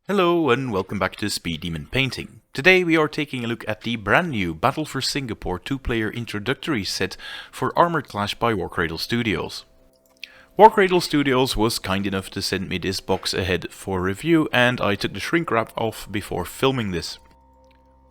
Hello and welcome back to Speed Demon Painting. Today we are taking a look at the brand new Battle for Singapore 2-player introductory set for Armoured Clash by Warcradle Studios. Warcradle Studios was kind enough to send me this box ahead for review, and I took the shrink wrap off before filming this.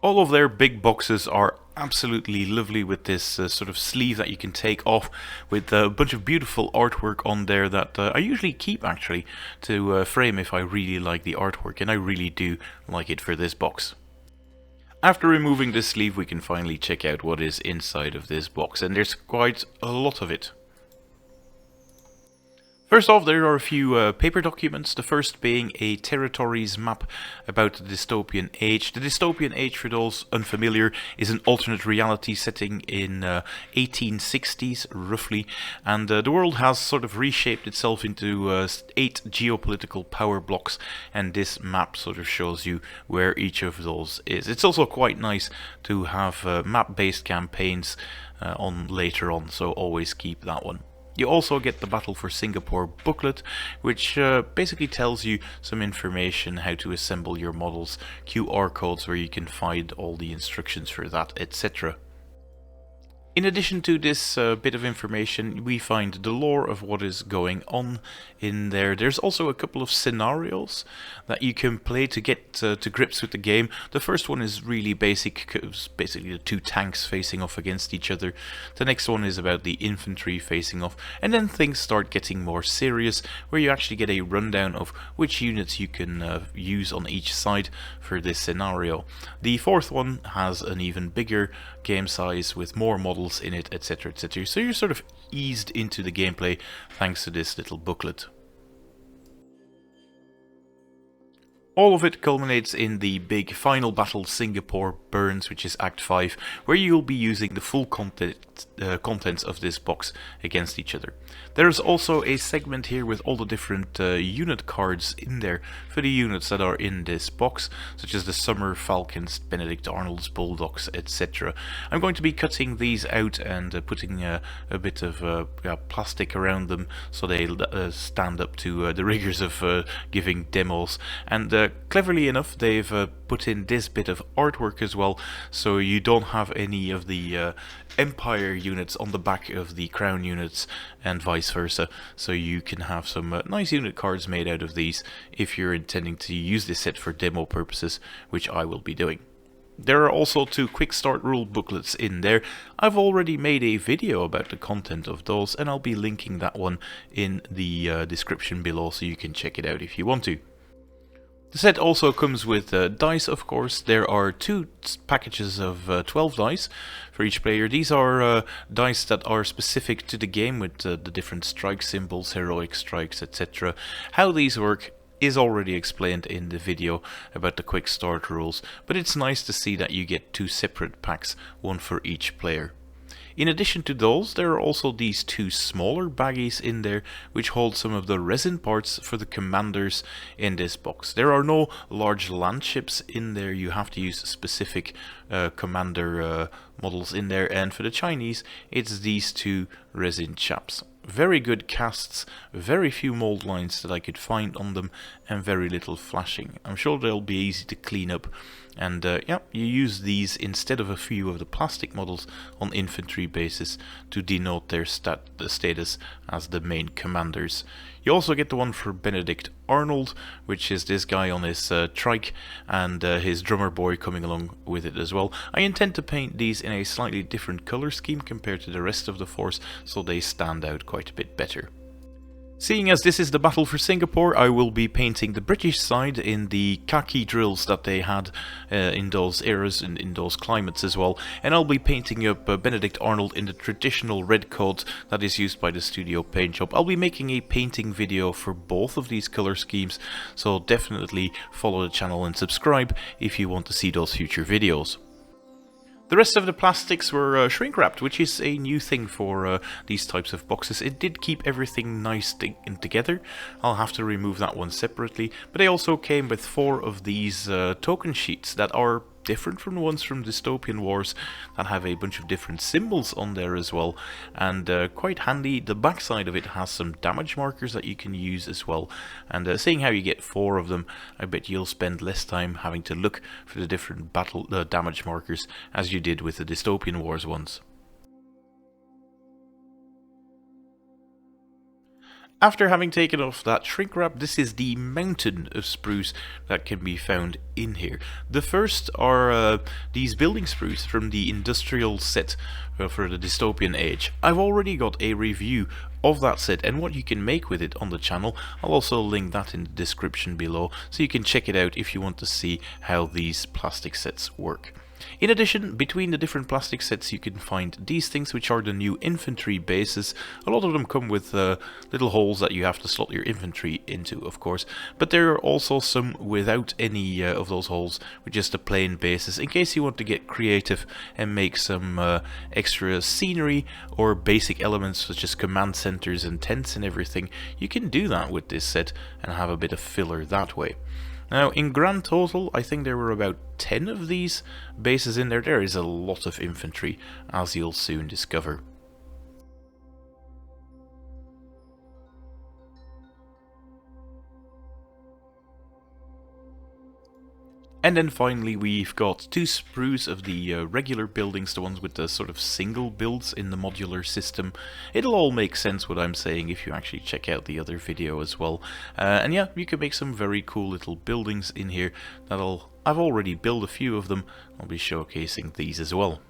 All of their big boxes are absolutely lovely with this sort of sleeve that you can take off with a bunch of beautiful artwork on there that I usually keep actually to frame if I really like the artwork, and I really do like it for this box. After removing this sleeve we can finally check out what is inside of this box, and there's quite a lot of it. First off, there are a few paper documents, the first being a territories map about the Dystopian Age. The Dystopian Age, for those unfamiliar, is an alternate reality setting in 1860s, roughly, and the world has sort of reshaped itself into 8 geopolitical power blocks, and this map sort of shows you where each of those is. It's also quite nice to have map-based campaigns on later on, so always keep that one. You also get the Battle for Singapore booklet, which basically tells you some information how to assemble your models, QR codes where you can find all the instructions for that, etc. In addition to this bit of information, we find the lore of what is going on in there. There's also a couple of scenarios that you can play to get to grips with the game. The first one is really basic, it's basically the 2 tanks facing off against each other. The next one is about the infantry facing off, and then things start getting more serious, where you actually get a rundown of which units you can use on each side for this scenario. The fourth one has an even bigger game size with more models in it, etc, etc. So you're sort of eased into the gameplay thanks to this little booklet. All of it culminates in the big final battle Singapore Burns, which is Act 5, where you'll be using the full contents of this box against each other. There's also a segment here with all the different unit cards in there for the units that are in this box, such as the Summer Falcons, Benedict Arnold's Bulldogs, etc. I'm going to be cutting these out and putting a bit of plastic around them so they stand up to the rigors of giving demos, and cleverly enough they've put in this bit of artwork as well, so you don't have any of the Empire units on the back of the Crown units and vice versa, so you can have some nice unit cards made out of these if you're intending to use this set for demo purposes, which I will be doing. There are also 2 quick start rule booklets in there. I've already made a video about the content of those, and I'll be linking that one in the description below so you can check it out if you want to. The set also comes with dice, of course. There are 2 packages of 12 dice for each player. These are dice that are specific to the game with the different strike symbols, heroic strikes, etc. How these work is already explained in the video about the quick start rules, but it's nice to see that you get 2 separate packs, one for each player. In addition to those, there are also these 2 smaller baggies in there which hold some of the resin parts for the commanders in this box. There are no large land ships in there, you have to use specific commander models in there, and for the Chinese it's these 2 resin chaps. Very good casts, very few mold lines that I could find on them, and very little flashing. I'm sure they'll be easy to clean up, and yeah, you use these instead of a few of the plastic models on infantry bases to denote their status as the main commanders. You also get the one for Benedict Arnold, which is this guy on his trike, and his drummer boy coming along with it as well. I intend to paint these in a slightly different color scheme compared to the rest of the force, so they stand out quite a bit better. Seeing as this is the Battle for Singapore, I will be painting the British side in the khaki drills that they had in those eras and in those climates as well, and I'll be painting up Benedict Arnold in the traditional red coat that is used by the studio paint shop. I'll be making a painting video for both of these color schemes, so definitely follow the channel and subscribe if you want to see those future videos. The rest of the plastics were shrink wrapped, which is a new thing for these types of boxes. It did keep everything nice together. I'll have to remove that one separately, but they also came with 4 of these token sheets that are different from the ones from Dystopian Wars that have a bunch of different symbols on there as well, and quite handy. The backside of it has some damage markers that you can use as well, and seeing how you get 4 of them, I bet you'll spend less time having to look for the different battle damage markers as you did with the Dystopian Wars ones. After having taken off that shrink wrap, this is the mountain of sprues that can be found in here. The first are these building sprues from the industrial set for the dystopian age. I've already got a review of that set and what you can make with it on the channel. I'll also link that in the description below, so you can check it out if you want to see how these plastic sets work. In addition, between the different plastic sets you can find these things, which are the new infantry bases. A lot of them come with little holes that you have to slot your infantry into, of course, but there are also some without any of those holes, with just the plain bases, in case you want to get creative and make some extra scenery or basic elements such as command centers and tents and everything. You can do that with this set and have a bit of filler that way. Now, in grand total, I think there were about 10 of these bases in there. There is a lot of infantry, as you'll soon discover. And then finally we've got 2 sprues of the regular buildings, the ones with the sort of single builds in the modular system. It'll all make sense what I'm saying if you actually check out the other video as well. And yeah, you can make some very cool little buildings in here. I've already built a few of them. I'll be showcasing these as well.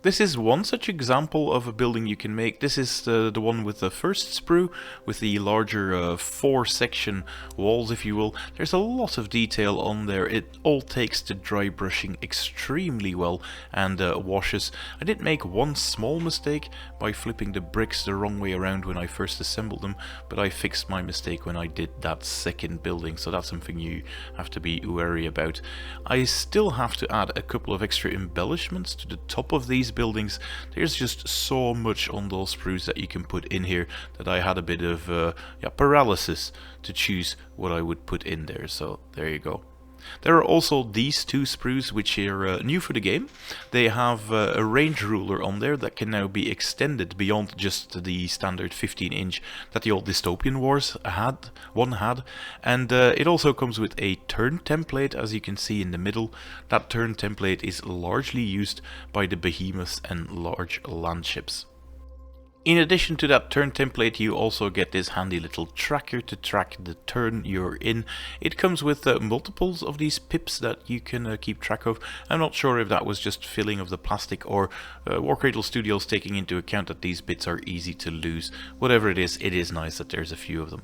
This is one such example of a building you can make. This is the one with the first sprue, with the larger 4-section walls, if you will. There's a lot of detail on there. It all takes to dry brushing extremely well and washes. I did make one small mistake by flipping the bricks the wrong way around when I first assembled them, but I fixed my mistake when I did that second building, so that's something you have to be wary about. I still have to add a couple of extra embellishments to the top of these buildings. There's just so much on those sprues that you can put in here that I had a bit of paralysis to choose what I would put in there, so there you go. There are also these 2 sprues which are new for the game. They have a range ruler on there that can now be extended beyond just the standard 15-inch that the old Dystopian Wars had, and it also comes with a turn template, as you can see in the middle. That turn template is largely used by the behemoths and large landships. In addition to that turn template, you also get this handy little tracker to track the turn you're in. It comes with multiples of these pips that you can keep track of. I'm not sure if that was just filling of the plastic or Warcradle Studios taking into account that these bits are easy to lose. Whatever it is nice that there's a few of them.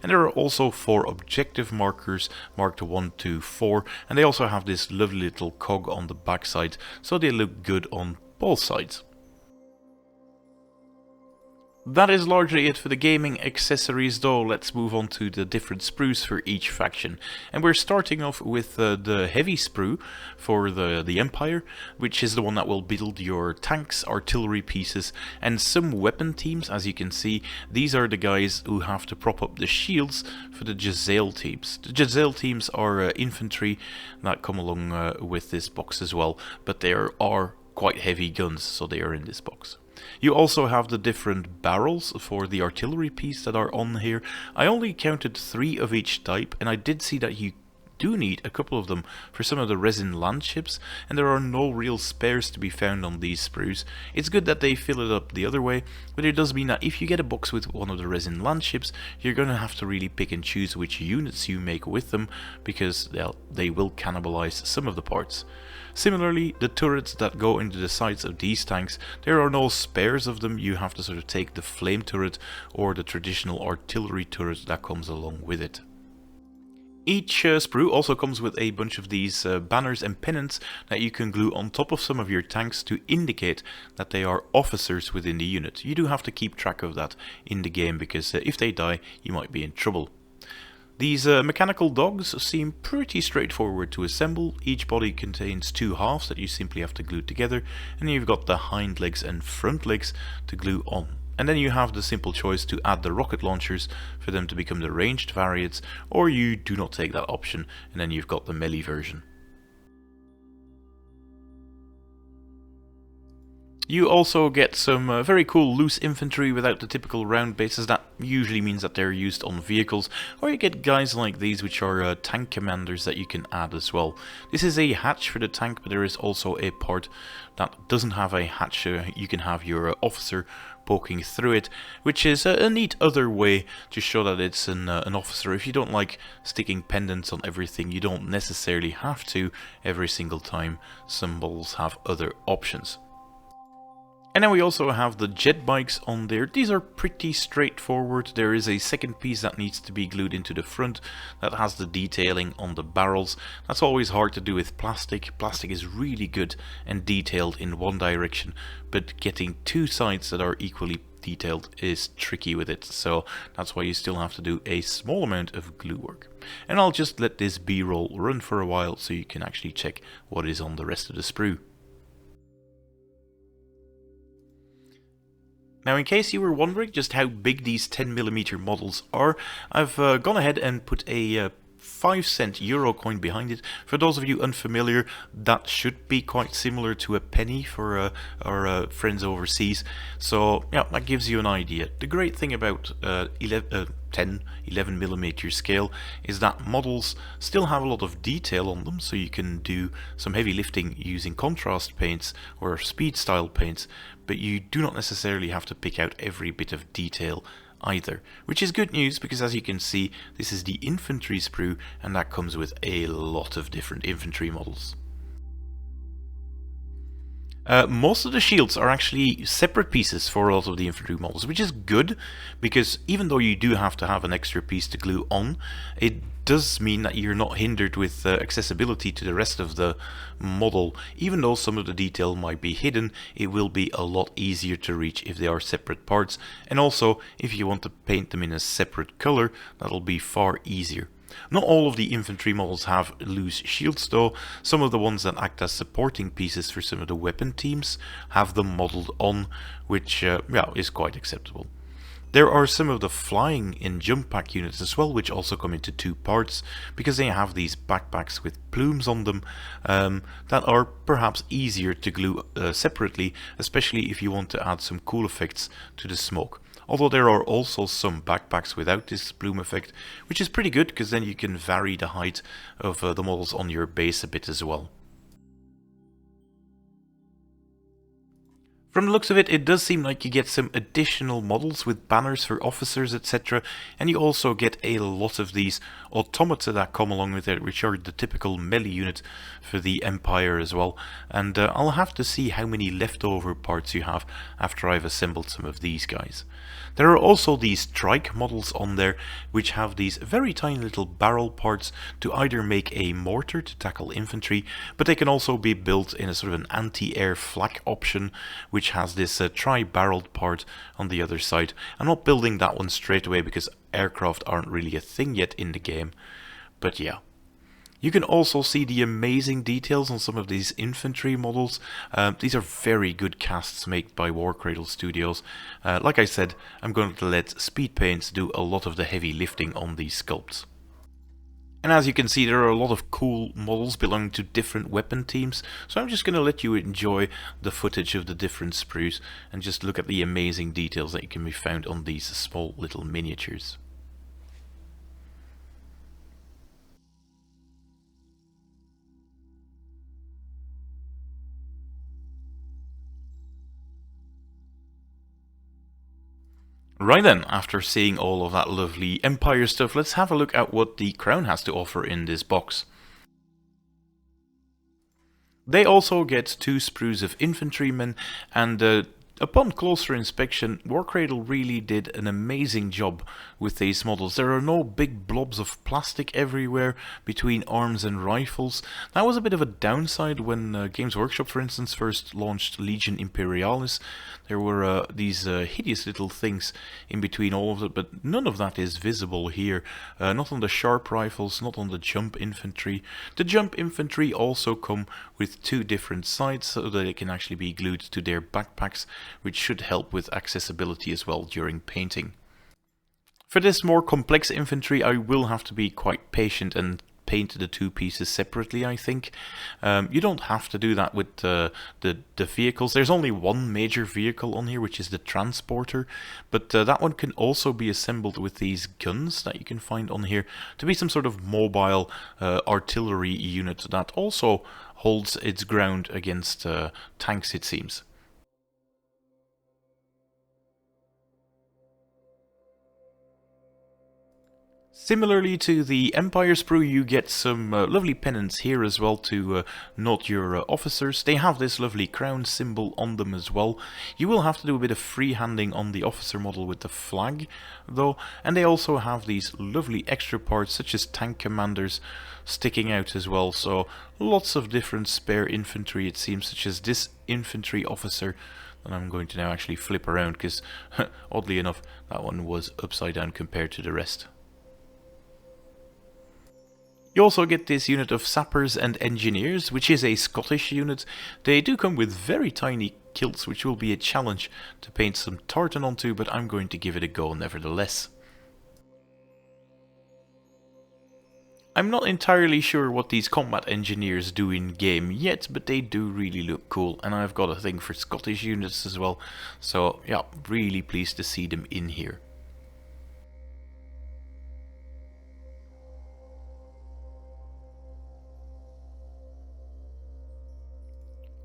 And there are also 4 objective markers marked 1 to 4, and they also have this lovely little cog on the backside, so they look good on both sides. That is largely it for the gaming accessories, though. Let's move on to the different sprues for each faction. And we're starting off with the heavy sprue for the Empire, which is the one that will build your tanks, artillery pieces, and some weapon teams. As you can see, these are the guys who have to prop up the shields for the Jezzail teams. The Jezzail teams are infantry that come along with this box as well, but they are quite heavy guns, so they are in this box. You also have the different barrels for the artillery piece that are on here. I only counted 3 of each type, and I did see that you do need a couple of them for some of the resin landships, and there are no real spares to be found on these sprues. It's good that they fill it up the other way, but it does mean that if you get a box with one of the resin landships, you're going to have to really pick and choose which units you make with them, because they will cannibalize some of the parts. Similarly, the turrets that go into the sides of these tanks, there are no spares of them. You have to sort of take the flame turret or the traditional artillery turret that comes along with it. Each sprue also comes with a bunch of these banners and pennants that you can glue on top of some of your tanks to indicate that they are officers within the unit. You do have to keep track of that in the game, because if they die, you might be in trouble. These mechanical dogs seem pretty straightforward to assemble. Each body contains 2 halves that you simply have to glue together, and then you've got the hind legs and front legs to glue on. And then you have the simple choice to add the rocket launchers for them to become the ranged variants, or you do not take that option and then you've got the melee version. You also get some very cool loose infantry without the typical round bases. That usually means that they're used on vehicles, or you get guys like these which are tank commanders that you can add as well. This is a hatch for the tank, but there is also a part that doesn't have a hatch. You can have your officer poking through it, which is a neat other way to show that it's an officer. If you don't like sticking pendants on everything, you don't necessarily have to every single time. Some models have other options. And then we also have the jet bikes on there. These are pretty straightforward. There is a second piece that needs to be glued into the front that has the detailing on the barrels. That's always hard to do with plastic. Plastic is really good and detailed in one direction, but getting two sides that are equally detailed is tricky with it, so that's why you still have to do a small amount of glue work. And I'll just let this B-roll run for a while so you can actually check what is on the rest of the sprue. Now, in case you were wondering just how big these 10mm models are, I've gone ahead and put a 5-cent euro coin behind it. For those of you unfamiliar, that should be quite similar to a penny for our friends overseas. So yeah, that gives you an idea. The great thing about 11mm scale is that models still have a lot of detail on them, so you can do some heavy lifting using contrast paints or speed style paints, but you do not necessarily have to pick out every bit of detail either, which is good news because, as you can see, this is the infantry sprue and that comes with a lot of different infantry models. Most of the shields are actually separate pieces for a lot of the infantry models, which is good because even though you do have to have an extra piece to glue on, it does mean that you're not hindered with accessibility to the rest of the model. Even though some of the detail might be hidden, it will be a lot easier to reach if they are separate parts, and also if you want to paint them in a separate color, that'll be far easier. Not all of the infantry models have loose shields though. Some of the ones that act as supporting pieces for some of the weapon teams have them modelled on, which is quite acceptable. There are some of the flying and jump pack units as well, which also come into two parts, because they have these backpacks with plumes on them that are perhaps easier to glue separately, especially if you want to add some cool effects to the smoke. Although there are also some backpacks without this plume effect, which is pretty good because then you can vary the height of the models on your base a bit as well. From the looks of it, it does seem like you get some additional models with banners for officers, etc. And you also get a lot of these automata that come along with it, which are the typical melee unit for the Empire as well. And I'll have to see how many leftover parts you have after I've assembled some of these guys. There are also these trike models on there, which have these very tiny little barrel parts to either make a mortar to tackle infantry, but they can also be built in a sort of an anti-air flak option, which has this tri-barreled part on the other side. I'm not building that one straight away because aircraft aren't really a thing yet in the game, but yeah. You can also see the amazing details on some of these infantry models. These are very good casts made by Warcradle Studios. Like I said, I'm going to let speed paints do a lot of the heavy lifting on these sculpts. And as you can see, there are a lot of cool models belonging to different weapon teams, so I'm just going to let you enjoy the footage of the different sprues and just look at the amazing details that can be found on these small little miniatures. Right then, after seeing all of that lovely Empire stuff, let's have a look at what the Crown has to offer in this box. They also get 2 sprues of infantrymen, and upon closer inspection, Warcradle really did an amazing job with these models. There are no big blobs of plastic everywhere between arms and rifles. That was a bit of a downside when Games Workshop, for instance, first launched Legion Imperialis. There were these hideous little things in between all of it, but none of that is visible here. Not on the sharp rifles, not on the jump infantry. The jump infantry also come with 2 different sides so that they can actually be glued to their backpacks, which should help with accessibility as well during painting. For this more complex infantry, I will have to be quite patient and paint the two pieces separately, I think. You don't have to do that with the vehicles. There's only one major vehicle on here, which is the transporter, but that one can also be assembled with these guns that you can find on here to be some sort of mobile artillery unit that also holds its ground against tanks, it seems. Similarly to the Empire sprue, you get some lovely pennants here as well to note your officers. They have this lovely crown symbol on them as well. You will have to do a bit of freehanding on the officer model with the flag though, and they also have these lovely extra parts such as tank commanders sticking out as well, so lots of different spare infantry it seems, such as this infantry officer. And I'm going to now actually flip around because oddly enough that one was upside down compared to the rest. You also get this unit of sappers and engineers, which is a Scottish unit. They do come with very tiny kilts, which will be a challenge to paint some tartan onto, but I'm going to give it a go nevertheless. I'm not entirely sure what these combat engineers do in game yet, but they do really look cool, and I've got a thing for Scottish units as well, so yeah, really pleased to see them in here.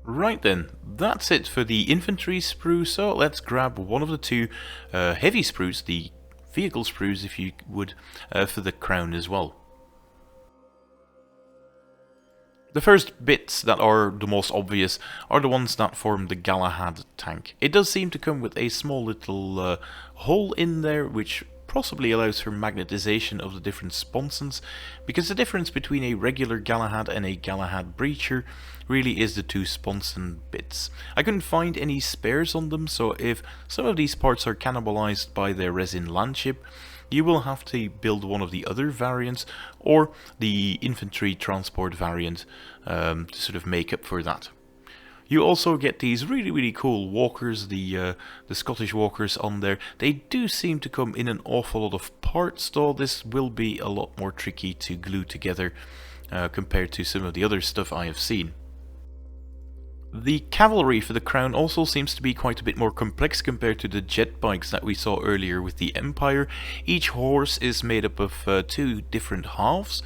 Right then, that's it for the infantry sprue, so let's grab one of the two heavy sprues, the vehicle sprues if you would, for the crown as well. The first bits that are the most obvious are the ones that form the Galahad tank. It does seem to come with a small little hole in there, which possibly allows for magnetization of the different sponsons, because the difference between a regular Galahad and a Galahad breacher really is the two sponson bits. I couldn't find any spares on them, so if some of these parts are cannibalized by their resin landship, you will have to build one of the other variants or the infantry transport variant to sort of make up for that. You also get these really cool walkers, the Scottish walkers on there. They do seem to come in an awful lot of parts, though this will be a lot more tricky to glue together compared to some of the other stuff I have seen. The cavalry for the crown also seems to be quite a bit more complex compared to the jet bikes that we saw earlier with the Empire. Each horse is made up of two different halves.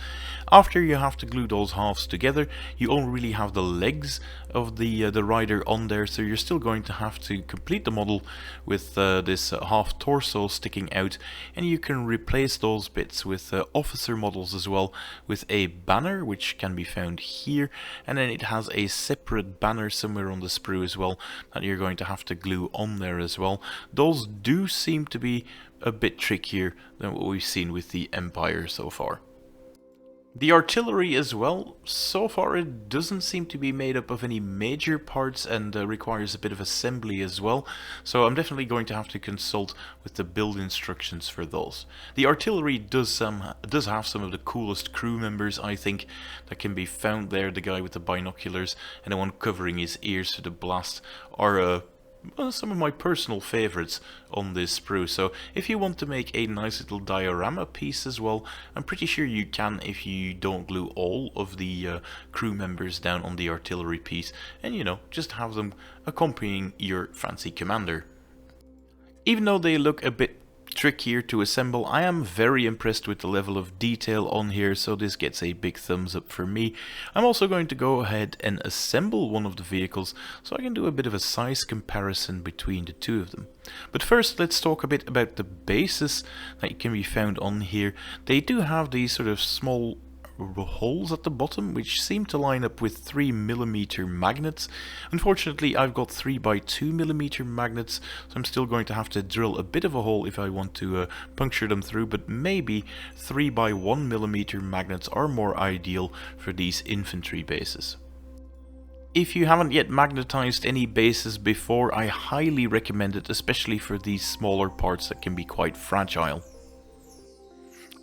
After you have to glue those halves together, you only really have the legs of the rider on there, so you're still going to have to complete the model with this half torso sticking out, and you can replace those bits with officer models as well, with a banner which can be found here, and then it has a separate banner somewhere on the sprue as well that you're going to have to glue on there as well. Those do seem to be a bit trickier than what we've seen with the Empire so far. The artillery as well, so far it doesn't seem to be made up of any major parts and requires a bit of assembly as well, so I'm definitely going to have to consult with the build instructions for those. The artillery does have some of the coolest crew members, I think, that can be found there. The guy with the binoculars and the one covering his ears to the blast are some of my personal favorites on this sprue, so if you want to make a nice little diorama piece as well, I'm pretty sure you can if you don't glue all of the crew members down on the artillery piece, and you know, just have them accompanying your fancy commander. Even though they look a bit trickier to assemble, I am very impressed with the level of detail on here, so this gets a big thumbs up for me. I'm also going to go ahead and assemble one of the vehicles so I can do a bit of a size comparison between the two of them. But first, let's talk a bit about the bases that can be found on here. They do have these sort of small holes at the bottom which seem to line up with 3mm magnets. Unfortunately, I've got 3x2mm magnets, so I'm still going to have to drill a bit of a hole if I want to puncture them through, but maybe 3x1mm magnets are more ideal for these infantry bases. If you haven't yet magnetized any bases before, I highly recommend it, especially for these smaller parts that can be quite fragile.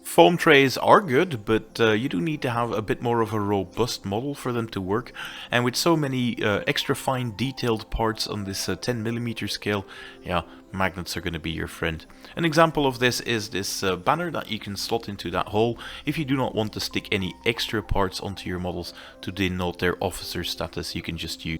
Foam trays are good, but you do need to have a bit more of a robust model for them to work, and with so many extra fine detailed parts on this 10mm scale, yeah, magnets are going to be your friend. An example of this is this banner that you can slot into that hole if you do not want to stick any extra parts onto your models to denote their officer status. You can just use.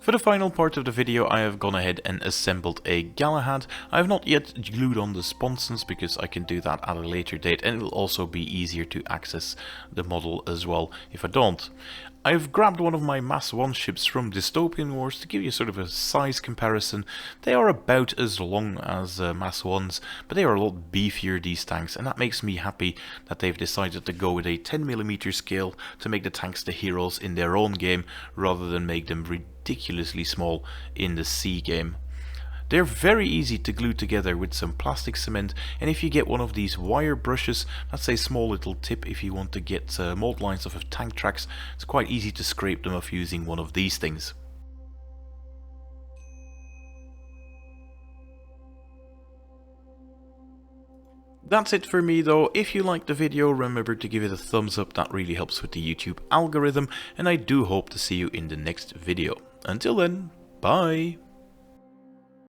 For the final part of the video, I have gone ahead and assembled a Galahad. I have not yet glued on the sponsons because I can do that at a later date, and it will also be easier to access the model as well if I don't. I've grabbed one of my Mass 1 ships from Dystopian Wars to give you sort of a size comparison. They are about as long as Mass 1s, but they are a lot beefier, these tanks, and that makes me happy that they've decided to go with a 10mm scale to make the tanks the heroes in their own game, rather than make them ridiculously small in the C game. They're very easy to glue together with some plastic cement, and if you get one of these wire brushes, that's a small little tip if you want to get mold lines off of tank tracks, it's quite easy to scrape them off using one of these things. That's it for me though. If you liked the video, remember to give it a thumbs up, that really helps with the YouTube algorithm, and I do hope to see you in the next video. Until then, bye!